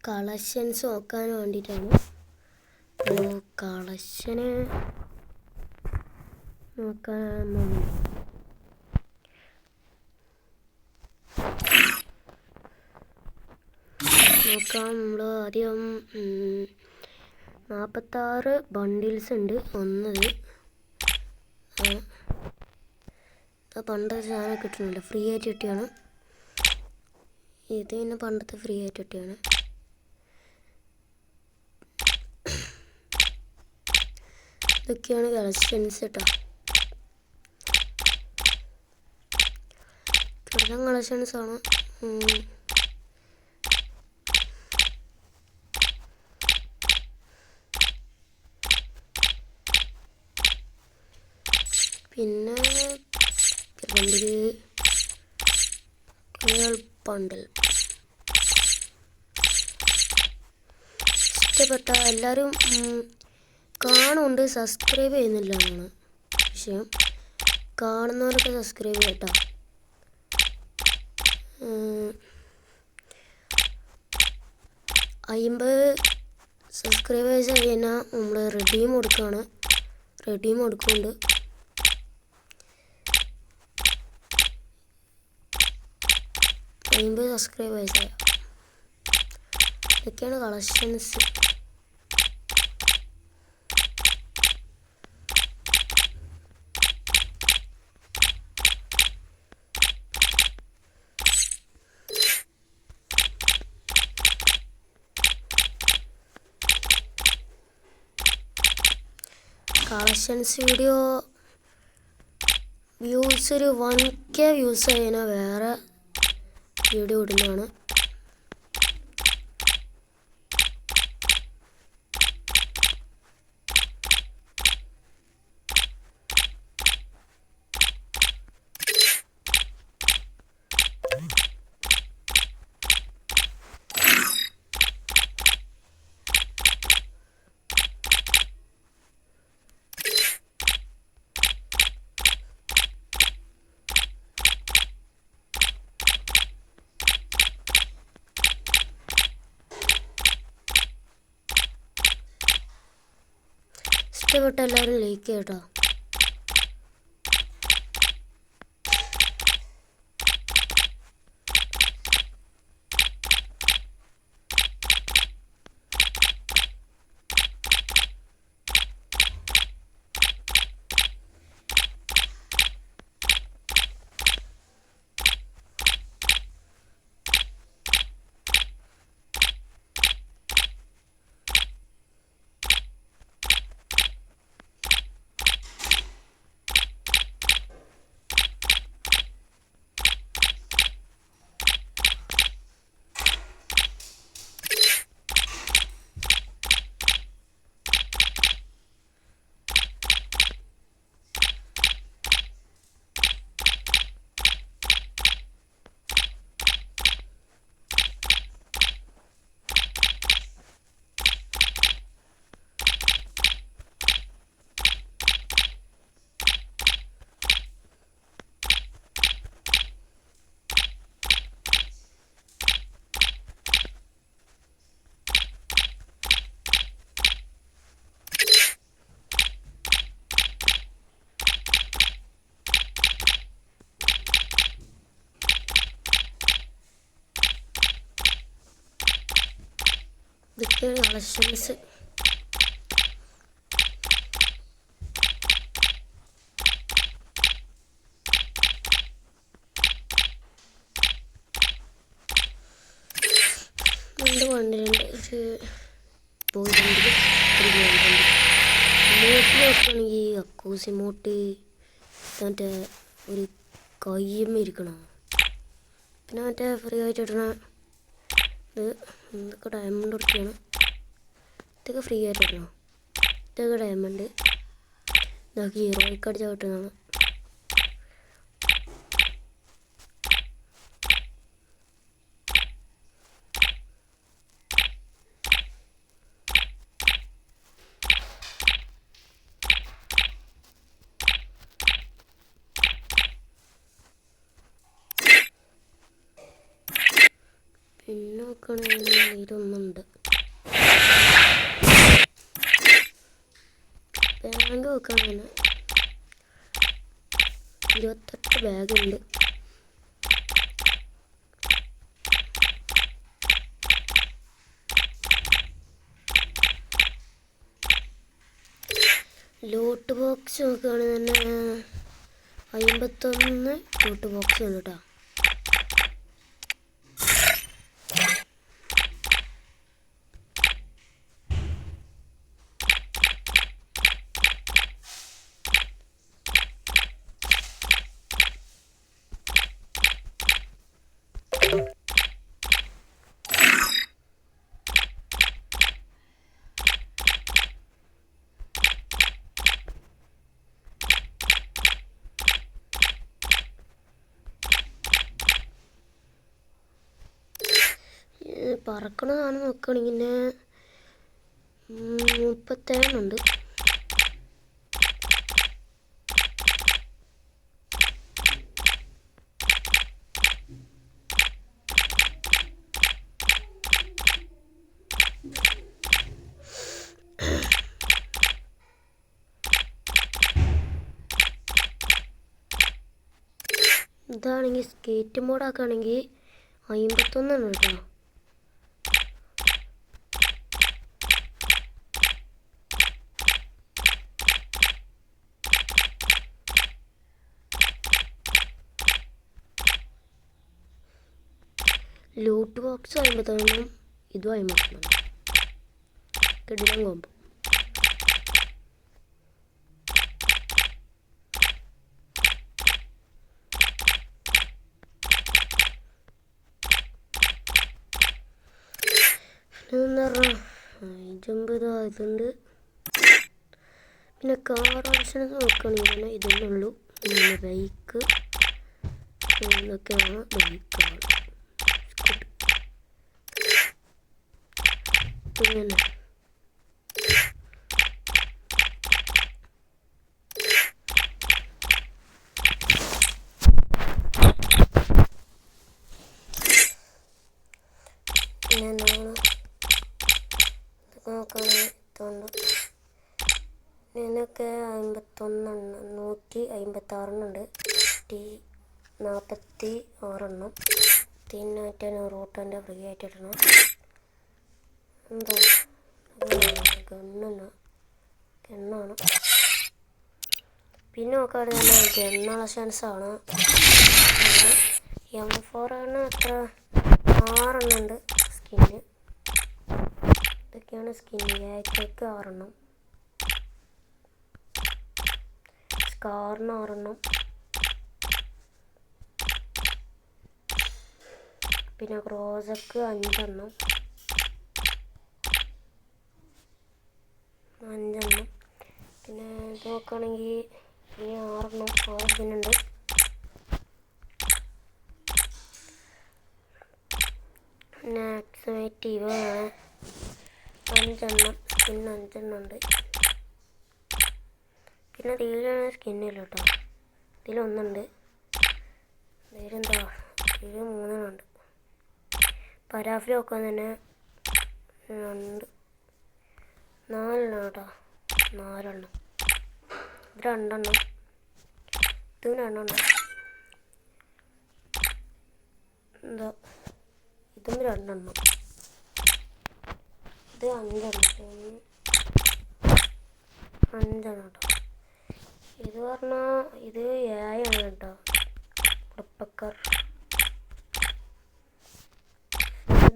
Collections നോക്കാൻ വേണ്ടിയിട്ടാണ്. അപ്പോൾ കളക്ഷന് നോക്കാൻ നമ്മൾ ആദ്യം 46 ബണ്ടിൽസ് ഉണ്ട്. ഒന്നത് പണ്ടത്തെ സാധനം കിട്ടുന്നില്ല, ഫ്രീ ആയിട്ട് കിട്ടിയാണ്. ഇത് പിന്നെ പണ്ടത്തെ ഫ്രീ ആയിട്ട് കിട്ടിയാണ്. ഇതൊക്കെയാണ് കളക്ഷൻസ് കേട്ടോ. കിടന്ന കളക്ഷൻസാണ്. പിന്നെ ബണ്ടിൽ ഇഷ്ടപ്പെട്ട എല്ലാവരും കാണുന്നുണ്ട്, സബ്സ്ക്രൈബ് ചെയ്യുന്നില്ല എന്നാണ് വിഷയം. കാണുന്നവരൊക്കെ സബ്സ്ക്രൈബ് ചെയ്യട്ടോ. 50 സബ്സ്ക്രൈബേഴ്സ് കഴിഞ്ഞാൽ നമ്മൾ റെഡീം കൊടുക്കുകയാണ്. റെഡീം കൊടുക്കുന്നുണ്ട്. 50 സബ്സ്ക്രൈബേഴ്സായ ഇതൊക്കെയാണ് കളക്ഷൻസ്. കളക്ഷൻസ് വീഡിയോ വ്യൂസ് ഒരു 1K വ്യൂസ് കഴിഞ്ഞാൽ വേറെ വീഡിയോ ഇടുന്നതാണ്. ഇഷ്ടപ്പെട്ട എല്ലാവരും ലൈക്ക് ചെയ്യട്ടോ. ഇതൊക്കെയാണ് കളക്ഷൻസ്. രണ്ട് വണ്ടിയുണ്ട്, ഒരു പോയിട്ടുണ്ട്, ഒരു ഗോൾഡുണ്ട്. മോട്ടിൽ നോക്കുകയാണെങ്കിൽ അക്കൂസി മോട്ടി മറ്റേ ഒരു കയ്യമ്മ ഇരിക്കണം. പിന്നെ മറ്റേ ഫ്രീ ആയിട്ട് ഇടണ ഇത് ഇതൊക്കെ ഡയമണ്ട് കൊടുക്കുകയാണ്. ഇതൊക്കെ ഫ്രീ ആയിട്ട് ഇടണം. ഇതൊക്കെ ഡയമണ്ട്, ഇതൊക്കെ ഹീറോയ്ക്ക് അടിച്ചാൽ കിട്ടുന്നതാണ്. പിന്നെ നോക്കുകയാണെങ്കിൽ ഇതൊന്നുണ്ട്. ബാഗ് നോക്കാൻ തന്നെ 28 ബാഗുണ്ട്. ലൂട്ട് ബോക്സ് നോക്കുകയാണെങ്കിൽ തന്നെ 51 ലൂട്ട് ബോക്സ് ഉണ്ട് കേട്ടോ. പറക്കണതാണ് നോക്കുകയാണെങ്കിൽ 37 ഉണ്ട്. ഇതാണെങ്കിൽ സ്കേറ്റ് മോഡാക്കുകയാണെങ്കിൽ 51 ആണ് കേട്ടോ. ലൂട്ട് ബോക്സ് 51, ഇതും 51. കിടിലൻ കോമ്പോ. എന്താ പറയുക, ജമ്പ് ഇതുണ്ട്. പിന്നെ കാർ ഓപ്ഷൻ നോക്കുകയാണെങ്കിൽ തന്നെ ഇതന്നെ ഉള്ളൂ. പിന്നെ ബൈക്ക്, ഇതൊക്കെയാണ് ബൈക്കുകൾ. പിന്നെ ഇതിനൊക്കെ 51 156 46 പിന്നെ റൂട്ടൻ്റെ ഫ്രീ ആയിട്ട് ഇടണം. എന്താ ഗണ്ണാണ്. പിന്നെ നോക്കുകയാണെങ്കിൽ ഗണ്ണുള്ള ചാൻസാണ്. M4 ആണ്. അത്ര 6 ഉണ്ട് സ്കിന്ന്. ഇതൊക്കെയാണ് സ്കിന്ന്. AK 6, സ്കാറിന് 6, പിന്നെ ക്രോസക്ക് 5, പിന്നെ ഇത് നോക്കുകയാണെങ്കിൽ ഈ 6 സ്കിന്നുണ്ട്. പിന്നെ ആക്സിമേറ്റ് 20 5 സ്കിന്ന് 5 ഉണ്ട്. പിന്നെ ഇതിലാണ് സ്കിന്നില്ല കേട്ടോ. ഇതിലൊന്നുണ്ട്. ഇതിലെന്താ, ഇതിൽ 3 ഉണ്ട്. പരാഫിൽ നോക്കാൻ തന്നെ 2 4 കേട്ടോ. 4 ഇത് 2, ഇത് 2. എന്താ, ഇതും 2, ഇത് 5 കേട്ടോ. ഇത് പറഞ്ഞാൽ ഇത് 7 കേട്ടോ. ഉടപ്പക്കർ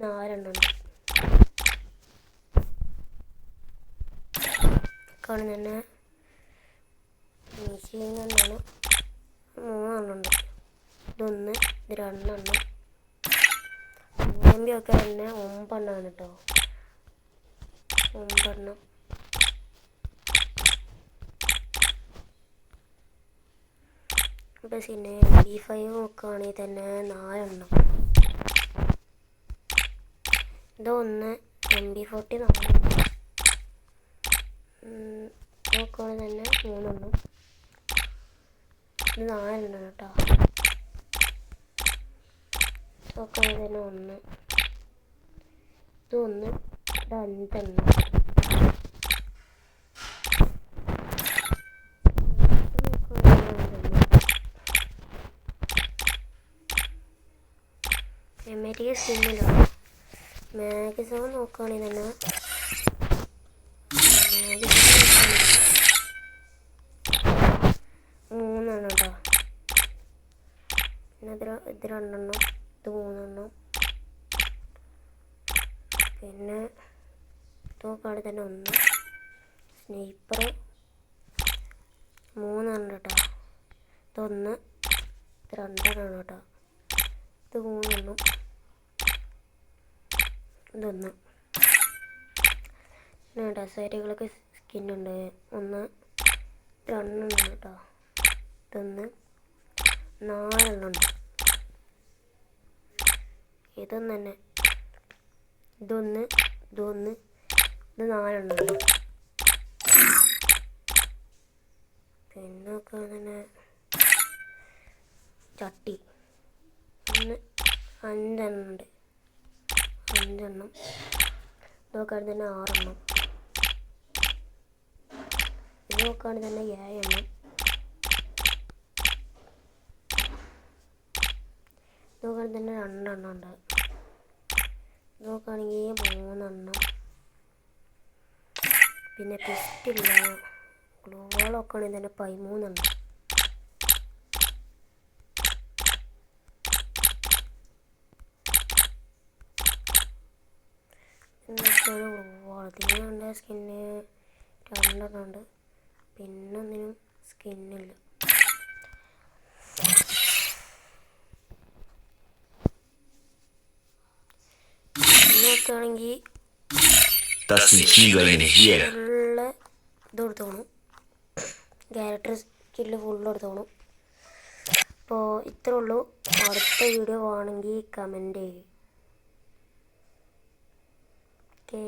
4 ഉണ്ട്. കാണുന്ന തന്നെ മെഷീൻ തന്നെയാണ്. 3 ഉണ്ട്. ഇതൊന്ന്, ഇത് 2. ഒക്കെ തന്നെ 9 കേട്ടോ. 9. പിന്നെ MP5 നോക്കുകയാണെങ്കിൽ തന്നെ 4. ഇതൊന്ന് MP40 4. നോക്കുകയാണെങ്കിൽ തന്നെ 3. ഇത് 4 കേട്ടോ. നോക്കുകയാണെങ്കിൽ തന്നെ 1. ഇതൊന്ന്, ഇത് 5 എണ്ണം. എമ്മേറ്റിക്ക് സ്കിന്നില്ല. മാക്സിമം നോക്കുകയാണെങ്കിൽ തന്നെ മൂന്നെണ്ണം കേട്ടോ. പിന്നെ ഇത് 2 എണ്ണം, ഇത് 3 എണ്ണം. പിന്നെ നോക്കുകയാണെങ്കിൽ തന്നെ 1 സ്നൈപ്പർ 3 എണ്ണം കേട്ടോ. ഇതൊന്ന്, ഇത് 2 എണ്ണം കേട്ടോ. ഇത് 3 എണ്ണം, ഇതൊന്ന്. പിന്നെ ഡെസേർട്ടുകളൊക്കെ സ്കിന്നുണ്ട്. 1, 2 എണ്ണം കേട്ടോ. ഇതൊന്ന്, 4 എണ്ണം ഉണ്ട്. ഇതൊന്ന് തന്നെ, ഇതൊന്ന്, ഇതൊന്ന്, ഇത് 4 എണ്ണം ഉണ്ട്. പിന്നെ ഒക്കെ തന്നെ ചട്ടി 1, 5 എണ്ണം ഉണ്ട്. 5 എണ്ണം. നോക്കുകയാണെങ്കിൽ തന്നെ 6 എണ്ണം. ഇത് നോക്കുകയാണെങ്കിൽ തന്നെ 7 എണ്ണം. നോക്കുകയാണെങ്കിൽ തന്നെ 2 എണ്ണം ഉണ്ട്. നോക്കുകയാണെങ്കിൽ 3 എണ്ണം. പിന്നെ പിസ്റ്റില്ല. ഗ്ലൂവോളൊക്കെ ആണെങ്കിൽ തന്നെ 13 എണ്ണം. എന്നൊക്കെയാണ് ഗ്ലൂവോൾ. ഇതിനുണ്ട് സ്കിന്ന് 2 എണ്ണം ഉണ്ട്. പിന്നെ ഒന്നിനും സ്കിന്നില്ല. നോക്കുകയാണെങ്കിൽ ഫുള്ള് ഇത് കൊടുത്തോണം. ക്യാരക്ടർ സ്കില്ല് ഫുള്ള് കൊടുത്തോണം. അപ്പോൾ ഇത്രേ ഉള്ളൂ. അടുത്ത വീഡിയോ ആണെങ്കിൽ കമൻറ്റ് ചെയ്യും. ഓക്കെ.